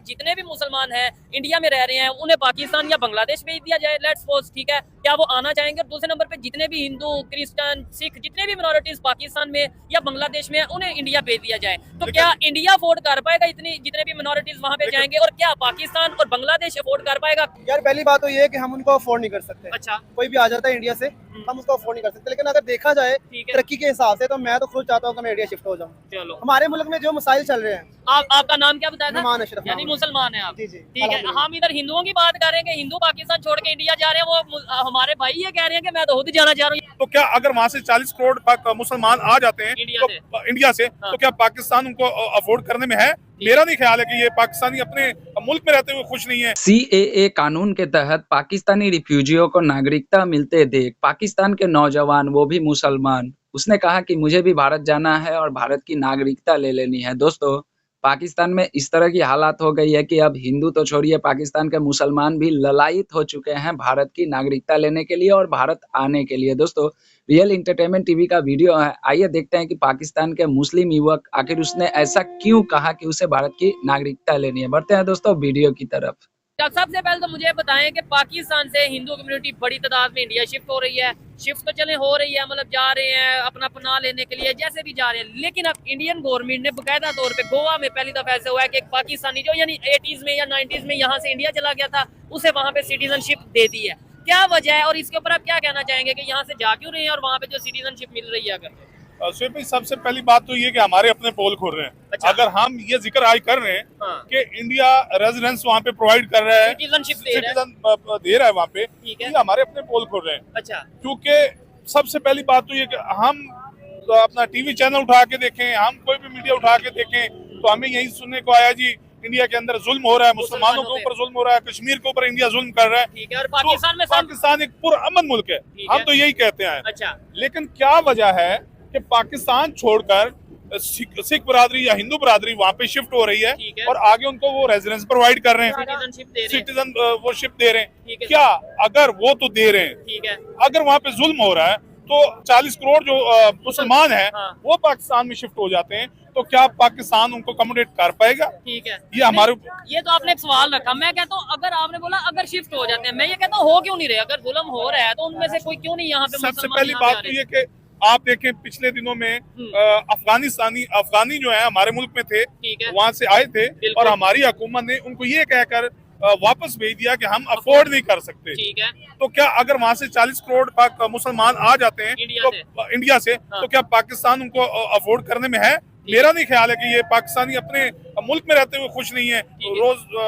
जितने भी मुसलमान हैं इंडिया में रह रहे हैं उन्हें पाकिस्तान या बांग्लादेश भेज दिया जाए, लेट्स सपोज, ठीक है, क्या वो आना चाहेंगे? और दूसरे नंबर पे जितने भी हिंदू, क्रिश्चियन, सिख, जितने भी मिनोरिटीज पाकिस्तान में या बांग्लादेश में उन्हें इंडिया भेज दिया जाए, तो क्या इंडिया अफोर्ड कर पाएगा इतनी जितने भी मिनोरिटीज वहां पे जाएंगे? और क्या पाकिस्तान और बांग्लादेश अफोर्ड कर पाएगा? यार पहली बात तो ये है कि हम उनको अफोर्ड नहीं कर सकते। अच्छा, कोई भी आ जाता है इंडिया से हम उसको अफोर्ड नहीं कर सकते, लेकिन अगर देखा जाए तरक्की के हिसाब से तो मैं तो खुद चाहता हूँ कि मैं इंडिया शिफ्ट हो जाऊँ। चलो, हमारे मुल्क में जो मसाइल चल रहे हैं। आपका नाम क्या बताया था? नुमान अशरफ। यानी मुसलमान है आप? जी जी, ठीक है। हम इधर हिंदुओं की बात कर रहे हैं कि हिंदू पाकिस्तान छोड़ के इंडिया जा रहे हैं, वो हमारे भाई ये कह रहे हैं कि मैं तो खुद जाना चाह रहा हूँ। तो क्या अगर वहाँ से 40 करोड़ मुसलमान आ जाते हैं इंडिया से तो क्या पाकिस्तान उनको अफोर्ड करने में है? मेरा नहीं ख्याल है कि ये पाकिस्तानी अपने मुल्क में रहते हुए खुश नहीं है। CAA कानून के तहत पाकिस्तानी रिफ्यूजियों को नागरिकता मिलते देख पाकिस्तान के नौजवान, वो भी मुसलमान, उसने कहा कि मुझे भी भारत जाना है और भारत की नागरिकता ले लेनी है। दोस्तों, पाकिस्तान में इस तरह की हालात हो गई है कि अब हिंदू तो छोड़िए, पाकिस्तान के मुसलमान भी ललायित हो चुके हैं भारत की नागरिकता लेने के लिए और भारत आने के लिए। दोस्तों, रियल एंटरटेनमेंट टीवी का वीडियो है, आइए देखते हैं कि पाकिस्तान के मुस्लिम युवक आखिर उसने ऐसा क्यों कहा कि उसे भारत की नागरिकता लेनी है। बढ़ते हैं दोस्तों वीडियो की तरफ। सबसे पहले तो मुझे बताएं कि पाकिस्तान से हिंदू कम्युनिटी बड़ी तादाद में इंडिया शिफ्ट हो रही है। शिफ्ट तो चले हो रही है, मतलब जा रहे हैं अपना पनाह लेने के लिए, जैसे भी जा रहे हैं, लेकिन अब इंडियन गवर्नमेंट ने बाकायदा तौर पे गोवा में पहली दफा ऐसा हुआ है कि एक पाकिस्तानी जो यानी 80s में या 90s में यहाँ से इंडिया चला गया था, उसे वहाँ पे सिटीजनशिप दे दी है। क्या वजह है और इसके ऊपर आप क्या कहना चाहेंगे कि यहाँ से जा क्यों रहे हैं और वहाँ पे जो सिटीजनशिप मिल रही है? अगर भाई, सबसे पहली बात तो ये कि हमारे अपने पोल खोल रहे हैं। अच्छा। अगर हम ये जिक्र आज कर रहे हैं कि इंडिया रेजिडेंस वहाँ पे प्रोवाइड कर रहा है, सिटीजनशिप दे रहा है वहाँ पे, ये हमारे अपने पोल खोल रहे हैं। अच्छा, क्योंकि सबसे पहली बात तो ये कि हम तो अपना टीवी चैनल उठा के देखें, हम कोई भी मीडिया उठा के देखें, तो हमें यही सुनने को आया जी इंडिया के अंदर जुल्म हो रहा है, मुसलमानों के ऊपर जुल्म हो रहा है, कश्मीर के ऊपर इंडिया जुल्म कर रहा है। ठीक है। और पाकिस्तान में पाकिस्तान एक पुरअमन मुल्क है, हम तो यही कहते हैं। अच्छा, लेकिन क्या वजह है कि पाकिस्तान छोड़कर सिख बरादरी या हिंदू बरादरी वहाँ पे शिफ्ट हो रही है और आगे उनको वो रेजिडेंस प्रोवाइड कर रहे हैं, सिटीजन वो शिप दे रहे हैं। क्या अगर वो तो दे रहे हैं, ठीक है, अगर वहाँ पे जुल्म हो रहा है तो 40 करोड़ जो मुसलमान हैं वो पाकिस्तान में शिफ्ट हो जाते हैं, तो क्या पाकिस्तान उनको अकोमोडेट कर पाएगा? ठीक है, ये हमारे ये तो आपने एक सवाल रखा। मैं कहता हूँ अगर आपने बोला अगर शिफ्ट हो जाते हैं, मैं ये कहता हूँ हो क्यों नहीं रहे? अगर जुल्म हो रहा है तो उनमें से कोई क्यों नहीं यहाँ पे? सबसे पहली बात तो ये कि आप देखें पिछले दिनों में अफगानी जो है हमारे मुल्क में थे, वहाँ से आए थे और हमारी हुकूमत ने उनको ये कहकर वापस भेज दिया कि हम अफोर्ड नहीं कर सकते। ठीक है। तो क्या अगर वहाँ से 40 करोड़ मुसलमान आ जाते हैं इंडिया से तो क्या पाकिस्तान उनको अफोर्ड करने में है? मेरा नहीं ख्याल है कि ये पाकिस्तानी अपने मुल्क में रहते हुए खुश नहीं है।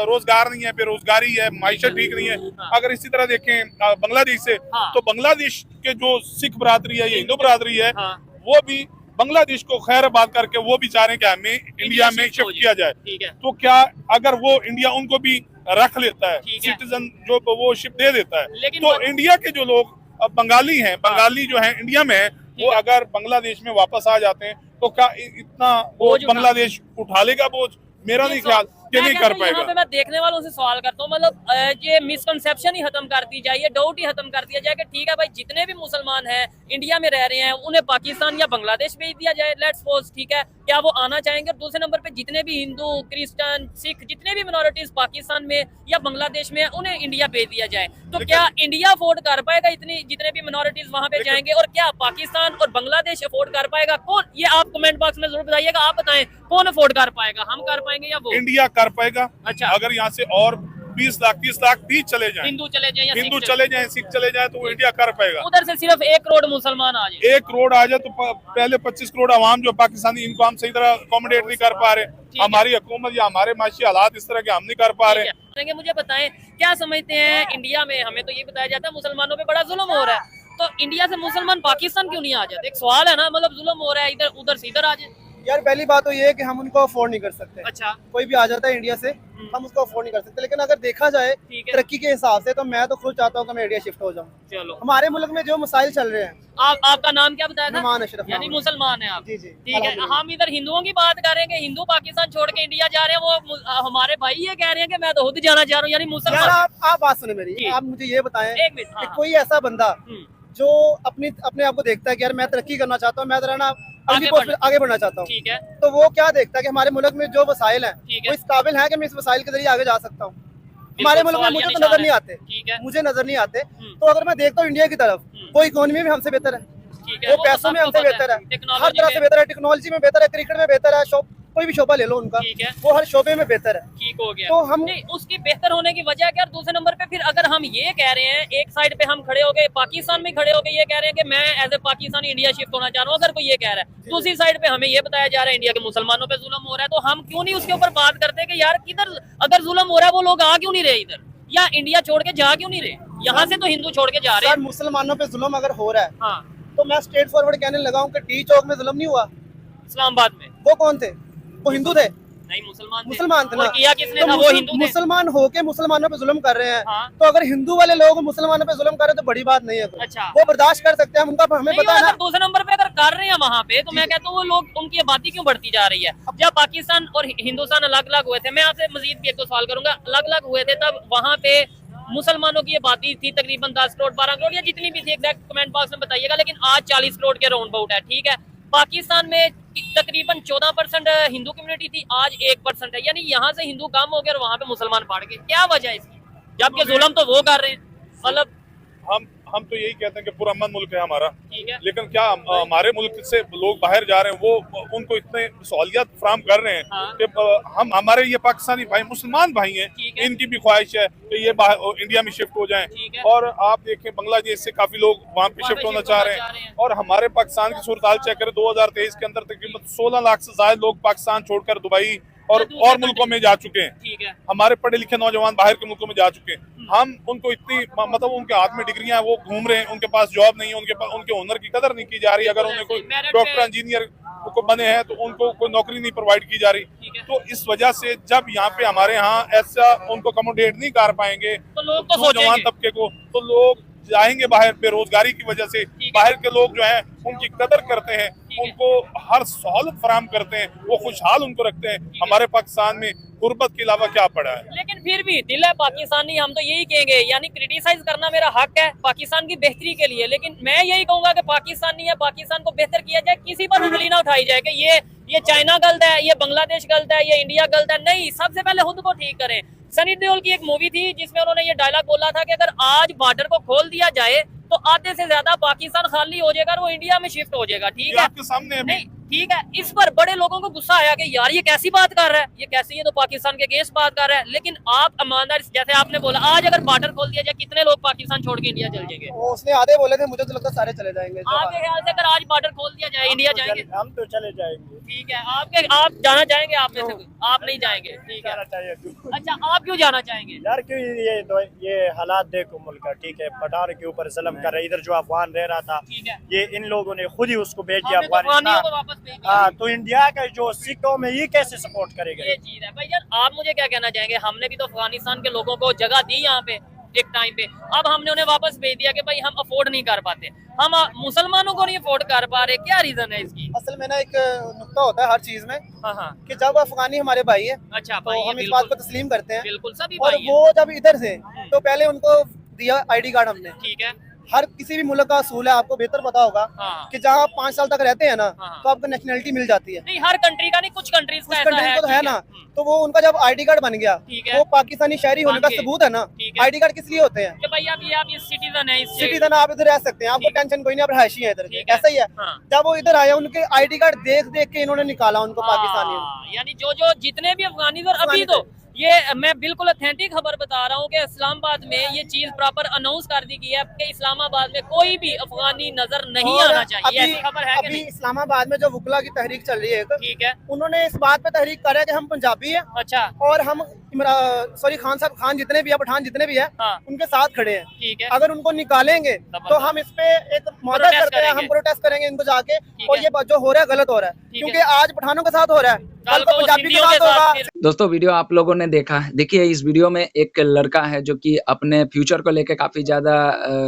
रोजगार नहीं है, बेरोजगारी है, माइशत ठीक नहीं है। अगर इसी तरह देखें बांग्लादेश से, तो बांग्लादेश के जो सिख बरादरी है या हिंदू बरादरी है, वो भी बांग्लादेश को खैराबाद करके वो भी चाह रहे हैं कि हमें इंडिया में शिफ्ट किया जाए। तो क्या अगर वो इंडिया उनको भी रख लेता है, सिटीजन जो वो शिप दे देता है, तो इंडिया के जो लोग बंगाली हैं, बंगाली जो है इंडिया में है, वो अगर बांग्लादेश में वापस आ जाते हैं तो क्या इतना बोझ बांग्लादेश उठा लेगा बोझ? मेरा नहीं ख्याल कि नहीं कर पाएगा। यहाँ पे मैं देखने वालों से सवाल करता हूँ, मतलब ये मिसकंसेप्शन ही खत्म कर दी जाए, ये डाउट ही खत्म कर दिया जाए कि ठीक है भाई, जितने भी मुसलमान हैं इंडिया में रह रहे हैं उन्हें पाकिस्तान या बांग्लादेश भेज दिया जाए, लेट्स सपोज, ठीक है, क्या वो आना चाहेंगे? और दूसरे नंबर पे जितने भी हिंदू, क्रिश्चियन, सिख, जितने भी मिनोरिटीज पाकिस्तान में या बांग्लादेश में उन्हें इंडिया भेज दिया जाए, तो क्या इंडिया अफोर्ड कर पाएगा इतनी जितने भी मिनोरिटीज वहाँ पे जाएंगे? और क्या पाकिस्तान और बांग्लादेश अफोर्ड कर पाएगा? कौन? ये आप कमेंट बॉक्स में जरूर बताइएगा, आप बताएं कौन अफोर्ड कर पाएगा, हम कर पाएंगे या वो? इंडिया कर पाएगा। अच्छा, अगर यहाँ से और 20 लाख 30 लाख भी चले जाएं, हिंदू चले जाएं या हिंदू चले जाएं, सिख चले जाएं, तो वो इंडिया कर पाएगा। उधर से सिर्फ 1 करोड़ मुसलमान आ जाए, 1 करोड़ आ जाए तो पहले 25 करोड़ आवाम जो पाकिस्तानी, इनको हम सही तरह अकोमोडेट नहीं कर पा रहे। हमारी हुकूमत या हमारे माशी हालात इस तरह के हम नहीं कर पा रहे। मुझे बताएं क्या समझते हैं इंडिया में? हमें तो ये बताया जाता है मुसलमानों पे बड़ा जुल्म हो रहा है, तो इंडिया से मुसलमान पाकिस्तान क्यों नहीं आ जाते? एक सवाल है ना, मतलब जुल्म हो रहा है, इधर उधर से इधर आ जाए। यार पहली बात तो ये है कि हम उनको अफोर्ड नहीं कर सकते। अच्छा, कोई भी आ जाता है इंडिया से हम उसको अफोर्ड नहीं कर सकते, लेकिन अगर देखा जाए तरक्की के हिसाब से तो मैं तो खुद चाहता हूँ कि मैं इंडिया शिफ्ट हो जाऊँ। चलो, हमारे मुल्क में जो मसाइल चल रहे हैं। आपका नाम क्या बताया था? नुमान अशरफ। यानी मुसलमान है आप? जी जी, ठीक है। हम इधर हिंदुओं की बात कर रहे हैं कि हिंदू पाकिस्तान छोड़ के इंडिया जा रहे हैं, वो हमारे भाई ये कह रहे हैं कि मैं तो खुद जाना चाह रहा हूँ, यानी मुसलमान। आप बात सुने मेरी, आप मुझे ये बताएं एक मिनट, कोई ऐसा बंदा जो अपने आप को देखता है कि यार मैं तरक्की करना चाहता हूँ, मैं जरा ना अगली पोस्ट पे आगे बढ़ना चाहता हूँ। ठीक है, तो वो क्या देखता है कि हमारे मुल्क में जो वसाइल हैं ठीक है। वो इस काबिल है कि मैं इस वसाइल के जरिए आगे जा सकता हूँ। हमारे मुल्क में मुझे तो नजर नहीं आते, ठीक है, मुझे नजर नहीं आते। तो अगर मैं देखता हूँ इंडिया की तरफ, वो इकोनॉमी में हमसे बेहतर है, ठीक है, वो तो पैसों में सबको हमसे पता बेहतर है, हर टेक्नोलॉजी तरह से बेहतर है, टेक्नोलॉजी में बेहतर है, क्रिकेट में बेहतर है, कोई भी शोबा ले लो उनका, ठीक है, वो हर शोबे में बेहतर है। ठीक हो गया। तो हम नहीं, उसकी बेहतर होने की वजह क्या? दूसरे नंबर पे फिर अगर हम ये कह रहे हैं, एक साइड पे हम खड़े हो गए, पाकिस्तान में खड़े हो गए ये कह रहे हैं कि मैं as a Pakistani India shift होना चाह रहा हूँ, अगर कोई ये कह रहा है, दूसरी साइड पे हमें ये बताया जा रहा है इंडिया के मुसलमानों पे जुल्म हो रहा है, तो हम क्यों नहीं उसके ऊपर बात करते कि यार किधर अगर जुल्म हो रहा है वो लोग आ क्यों नहीं रहे इधर, या इंडिया छोड़ के जा क्यों नहीं रहे? यहाँ से तो हिंदू छोड़ के जा रहे सर हैं। मुसलमानों पे जुल्म अगर हो रहा है हाँ, तो मैं स्ट्रेट फॉरवर्ड कहने लगा हूँ कि डी चौक में जुल्म नहीं हुआ, इस्लामाबाद में वो कौन थे? वो हिंदू थे, नहीं मुसलमान मुसलमान थे ना। और किया किसने तो था? वो हिंदू थे। मुसलमान होके मुसलमानों पे जुल्म कर रहे हैं, हाँ। तो अगर हिंदू वाले लोग मुसलमानों पे जुल्म कर रहे हैं तो बड़ी बात नहीं है कोई। अच्छा। वो बर्दाश्त कर सकते हैं, उनका हमें नहीं, पता है अगर ना। दूसरे नंबर पे अगर कर रहे हैं वहाँ पे, तो मैं कहता हूँ वो लोग उनकी आबादी क्यों बढ़ती जा रही है? जब पाकिस्तान और हिंदुस्तान अलग अलग हुए थे, मैं आपसे मजीद भी एक दो सवाल करूंगा, अलग अलग हुए थे तब वहाँ पे मुसलमानों की आबादी थी तकरीबन 10 करोड़ 12 करोड़ या जितनी भी थी, एग्जैक्ट कमेंट बॉक्स में बताइएगा, लेकिन आज 40 करोड़ के राउंड अबाउट है। ठीक है, पाकिस्तान में तकरीबन 14% हिंदू कम्युनिटी थी, आज 1% है, यानी यहाँ से हिंदू कम हो गए और वहाँ पे मुसलमान बढ़ गए। क्या वजह है इसकी? जबकि जुल्म तो वो कर रहे हैं। मतलब हम तो यही कहते हैं कि पूरा अमन मुल्क है हमारा, ठीक है, लेकिन क्या हमारे मुल्क से लोग बाहर जा रहे हैं, वो उनको इतने सहूलियत फराम कर रहे हैं हाँ। कि हम हमारे ये पाकिस्तानी भाई मुसलमान भाई हैं, ठीक है। इनकी भी ख्वाहिश है कि ये इंडिया में शिफ्ट हो जाएं। ठीक है। और आप देखें बांग्लादेश से काफी लोग वहाँ पे शिफ्ट होना चाह रहे हैं, और हमारे पाकिस्तान की सूरत हाल चेक करें, 2023 के अंदर तकरीबन 16 लाख से ज्यादा लोग पाकिस्तान छोड़कर दुबई और मुल्कों में जा चुके हैं। ठीक है, हमारे पढ़े लिखे नौजवान बाहर के मुल्कों में जा चुके हैं। हम उनको इतनी मतलब उनके हाथ में डिग्रियां हैं, वो घूम रहे हैं, उनके पास जॉब नहीं है, उनके हुनर की कदर नहीं की जा रही। अगर उन्हें कोई डॉक्टर इंजीनियर को बने हैं तो उनको कोई नौकरी नहीं प्रोवाइड की जा रही। तो इस वजह से जब यहाँ पे हमारे यहाँ ऐसा उनको अकोमोडेट नहीं कर पाएंगे तो लोग तो नौजवान तबके को, तो लोग जाएंगे बाहर। बेरोजगारी की वजह से बाहर के लोग जो हैं उनकी कदर करते हैं, उनको हर सहूलत फराम करते हैं, वो खुशहाल उनको रखते हैं। हमारे पाकिस्तान में गुर्बत के अलावा क्या पड़ा है? लेकिन फिर भी दिल है पाकिस्तानी, हम तो यही कहेंगे, यानी क्रिटिसाइज करना मेरा हक है पाकिस्तान की बेहतरी के लिए, लेकिन मैं यही कहूंगा कि पाकिस्तानी है, पाकिस्तान को बेहतर किया जाए, किसी पर उंगली ना उठाई जाए कि ये चाइना गलत है, ये बांग्लादेश गलत है, ये इंडिया गलत है। नहीं, सबसे पहले खुद को ठीक करें। सनी देओल की एक मूवी थी जिसमें उन्होंने ये डायलॉग बोला था कि अगर आज बॉर्डर को खोल दिया जाए तो आधे से ज्यादा पाकिस्तान खाली हो जाएगा और वो इंडिया में शिफ्ट हो जाएगा। ठीक है, आपके सामने नहीं ठीक है, इस पर बड़े लोगों को गुस्सा आया कि यार ये कैसी बात कर रहा है, ये कैसी, ये तो पाकिस्तान के अगेंस्ट बात कर रहा है। लेकिन आप ईमानदार, जैसे आपने बोला, आज अगर बॉर्डर खोल दिया जाए कितने लोग पाकिस्तान छोड़ के इंडिया चल जाएंगे? उसने आधे बोले थे, मुझे तो लगता है सारे चले जाएंगे। आपके ख्याल से अगर आज बॉर्डर खोल दिया जाए इंडिया जाएंगे? हम तो चले जाएंगे। ठीक है, आप जाना चाहेंगे? आप में से आप नहीं जाएंगे? ठीक है, अच्छा, आप क्यों जाना चाहेंगे? यार क्यों ये हालात देखो मुल्क का, ठीक है, पठान के ऊपर जुल्म कर रहे, इधर जो अफगान रह रहा था, ठीक है, ये इन लोगों ने खुद ही उसको भेज दिया आपने तो अफगानियों को अफगानिस्तान। वापस भेज दिया। हाँ, तो इंडिया का जो सिखों में ये कैसे सपोर्ट करेगा? ये चीज है भाई। यार आप मुझे क्या कहना चाहेंगे? हमने भी तो अफगानिस्तान के लोगों को जगह दी यहाँ पे एक टाइम पे, अब हमने उन्हें वापस भेज दिया कि भाई हम अफोर्ड नहीं कर पाते, हम मुसलमानों को नहीं अफोर्ड कर पा रहे। क्या रीजन है इसकी? असल में ना एक नुक्ता होता है हर चीज में हाँ हाँ, कि जब अफगानी हमारे भाई है अच्छा तो भाई, हम इस बात को तस्लीम करते हैं, बिल्कुल सभी और भाई हैं। वो जब इधर से तो पहले उनको दिया आईडी कार्ड हमने। ठीक है, हर किसी भी मुल्क का असूल है, आपको बेहतर पता होगा हाँ, कि जहाँ आप 5 साल तक रहते हैं ना हाँ। तो आपको नेशनलिटी मिल जाती है। नहीं हर कंट्री का नहीं, कुछ कंट्रीज का कुछ ऐसा कंट्री है। को तो है ठीक ना, हम्म, तो वो उनका जब आईडी कार्ड बन गया, ठीक है, वो पाकिस्तानी शहरी होने का मान के। सबूत है ना। ठीक है। आईडी कार्ड किस लिए होते हैं? कि भाई आप ये सिटीजन है, इस सिटीजन आप इधर रह सकते हैं, आपको ठीक। टेंशन कोई नहीं, आप रहायशी है इधर के, ठीक है। ऐसा ही है। हाँ। जब वो इधर आए उनके आईडी कार्ड देख देख के इन्होंने निकाला उनको पाकिस्तानी। हाँ, यानी जो जितने भी अफगानी और अभी अफगानी तो ये मैं बिल्कुल ऑथेंटिक खबर बता रहा हूँ कि इस्लामाबाद में ये चीज प्रॉपर अनाउंस कर दी गई है कि इस्लामाबाद में कोई भी अफगानी नजर नहीं और आना चाहिए। ऐसी खबर है कि अभी नहीं? इस्लामाबाद में जो वुकला की तहरीक चल रही है, ठीक है, उन्होंने इस बात पे तहरीक करा है कि हम पंजाबी हैं अच्छा, और हम सॉरी खान साहब, खान जितने भी है, पठान जितने भी है, हाँ, उनके साथ खड़े हैं। ठीक है, अगर उनको निकालेंगे तो हम इस पे एक मदद प्रोटेस्ट करते हैं, हम करेंगे। प्रोटेस्ट करेंगे इनको जाके, ठीक और है। ये जो हो रहा है गलत हो रहा है, ठीक क्योंकि है। आज पठानों के साथ हो रहा है, कल को पंजाबी के सिंधियों साथ होगा। फिर दोस्तों वीडियो आप लोगों ने देखा, देखिए इस वीडियो में एक लड़का है जो कि अपने फ्यूचर को लेकर काफ़ी ज़्यादा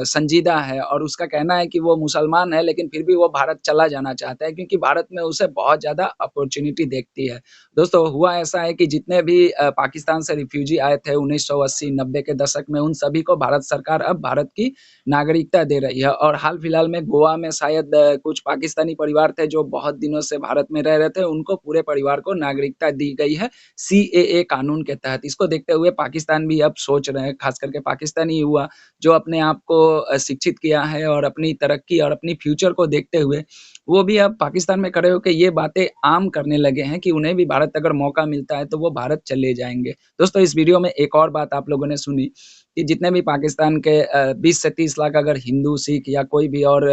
संजीदा है, और उसका कहना है कि वो मुसलमान है लेकिन फिर भी वो भारत चला जाना चाहता है क्योंकि भारत में उसे बहुत ज़्यादा अपॉर्चुनिटी देखती है। दोस्तों हुआ ऐसा है कि जितने भी पाकिस्तान पाकिस्तान से रिफ्यूजी आए थे 1980-90 के दशक में, उन सभी को भारत सरकार अब भारत की नागरिकता दे रही है। और हाल फिलहाल में गोवा में शायद कुछ पाकिस्तानी परिवार थे जो बहुत दिनों से भारत में रह रहे थे, उनको पूरे परिवार को नागरिकता दी गई है सीएए कानून के तहत। इसको देखते हुए पाकिस्तान भी अब सोच रहे हैं, खास करके पाकिस्तानी युवा जो अपने आप को शिक्षित किया है और अपनी तरक्की और अपनी फ्यूचर को देखते हुए वो भी अब पाकिस्तान में खड़े होके ये बातें आम करने लगे हैं कि उन्हें भी भारत अगर मौका मिलता है तो वो भारत चले जाएँगे। दोस्तों, इस वीडियो में एक और बात आप लोगों ने सुनी कि जितने भी पाकिस्तान के 20 से 30 लाख अगर हिंदू, सिख या कोई भी और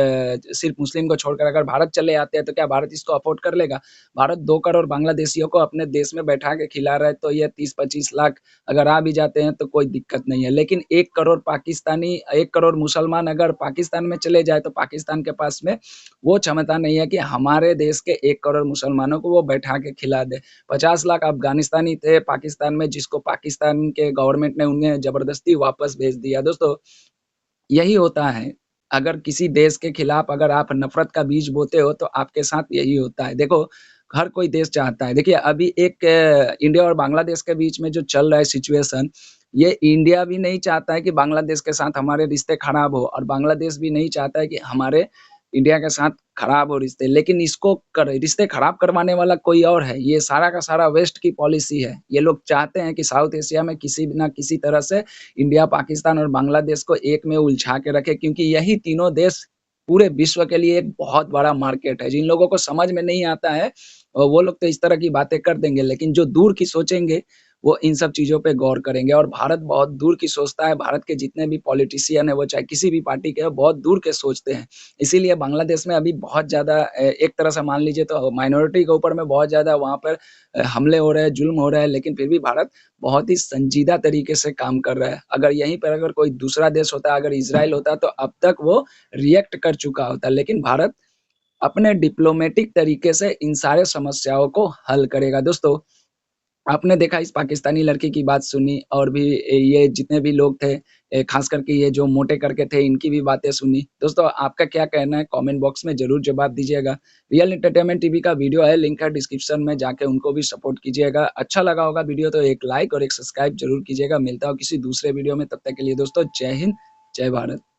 सिर्फ मुस्लिम को छोड़कर अगर भारत चले आते हैं तो क्या भारत इसको अफ़ोर्ड कर लेगा? भारत 2 करोड़ बांग्लादेशियों को अपने देश में बैठा के खिला रहा है, तो ये 30-25 लाख अगर आ भी जाते हैं तो कोई दिक्कत नहीं है। लेकिन 1 करोड़ पाकिस्तानी, 1 करोड़ मुसलमान अगर पाकिस्तान में चले जाए तो पाकिस्तान के पास में वो क्षमता नहीं है कि हमारे देश के 1 करोड़ मुसलमानों को वो बैठा के खिला दे। 50 लाख अफ़गानिस्तानी थे पाकिस्तान में, जिसको पाकिस्तान के गवर्नमेंट ने उन्हें ज़बरदस्ती वापस भेज दिया। दोस्तों, यही होता है, अगर किसी देश के खिलाफ अगर आप नफ़रत का बीज बोते हो तो आपके साथ यही होता है। देखो, हर कोई देश चाहता है, देखिए अभी एक इंडिया और बांग्लादेश के बीच में जो चल रहा है सिचुएशन, ये इंडिया भी नहीं चाहता है कि बांग्लादेश के साथ हमारे रिश्ते खराब हो और बांग्लादेश भी नहीं चाहता है कि हमारे इंडिया के साथ खराब हो रिश्ते। लेकिन इसको रिश्ते खराब करवाने वाला कोई और है। ये सारा का सारा वेस्ट की पॉलिसी है। ये लोग चाहते हैं कि साउथ एशिया में किसी न किसी तरह से इंडिया, पाकिस्तान और बांग्लादेश को एक में उलझा के रखे, क्योंकि यही तीनों देश पूरे विश्व के लिए एक बहुत बड़ा मार्केट है। जिन लोगों को समझ में नहीं आता है वो लोग तो इस तरह की बातें कर देंगे, लेकिन जो दूर की सोचेंगे वो इन सब चीज़ों पे गौर करेंगे। और भारत बहुत दूर की सोचता है। भारत के जितने भी पॉलिटिशियन हैं, वो चाहे किसी भी पार्टी के हों, बहुत दूर के सोचते हैं। इसीलिए बांग्लादेश में अभी बहुत ज़्यादा एक तरह से मान लीजिए तो माइनॉरिटी के ऊपर में बहुत ज़्यादा वहाँ पर हमले हो रहे हैं, जुल्म हो रहा है, लेकिन फिर भी भारत बहुत ही संजीदा तरीके से काम कर रहा है। अगर यहीं पर अगर कोई दूसरा देश होता, अगर इज़राइल होता, तो अब तक वो रिएक्ट कर चुका होता। लेकिन भारत अपने डिप्लोमेटिक तरीके से इन सारे समस्याओं को हल करेगा। दोस्तों, आपने देखा इस पाकिस्तानी लड़की की बात सुनी और भी ये जितने भी लोग थे, खास करके ये जो मोटे करके थे, इनकी भी बातें सुनी। दोस्तों, आपका क्या कहना है कमेंट बॉक्स में ज़रूर जवाब दीजिएगा। रियल एंटरटेनमेंट टीवी का वीडियो है, लिंक है डिस्क्रिप्शन में, जाके उनको भी सपोर्ट कीजिएगा। अच्छा लगा होगा वीडियो तो एक लाइक और एक सब्सक्राइब ज़रूर कीजिएगा। मिलता हूँ किसी दूसरे वीडियो में, तब तक के लिए दोस्तों जय हिंद, जय भारत।